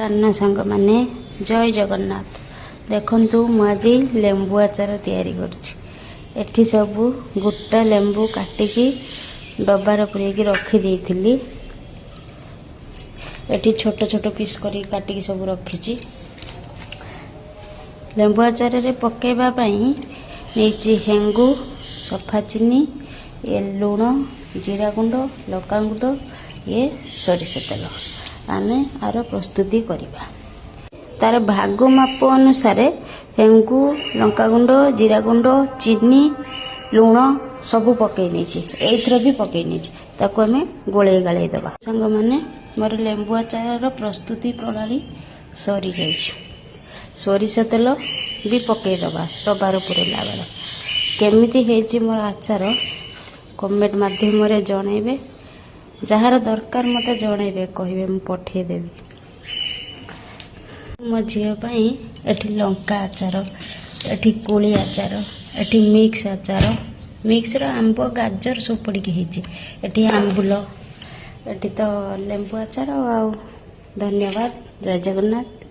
कान्ना सांग माने जय जगन्नाथ देखंतु मु आज लेंबू आचार तैयारी करुँची सब गोटा लेंबू काटिकी डब्बार पुरेकी रखी देइथिली। एठी छोट छोट पीस करी काटिकी सब रखीची। लेंबू आचार रे पकेबा पई नेची हेंगू सफा चीनी ये लूण जीरा गुंड लका गुंड ये सरिष तेल आमे आर प्रस्तुति करिबा। तार भाग माप अनुसार हेंगू लंका गुंड जीरा गुंड चीनी लूण सब पकई नहीं एथर भी पकई नहीं ताको आमे गोले गाले दबा। संग माने मोर लेंबू आचार प्रस्तुति प्रणाली सरी जाइछ। सरिष तेल भी पकई दबा डबार पुरेला बेला केमिति हेछि मोर आचार कमेंट माध्यम रे जणैबे। जार दरकार मते जणैबे कहिबे मु पठे देबी। मो झीपाई एठी लंका आचार एठी कोली आचार एठी मिक्स आचार मिक्स रो आंब गाजर सब पड़ी हेछि एठी आंबुल एठी तो लेंबू आचार। धन्यवाद। जय जगन्नाथ।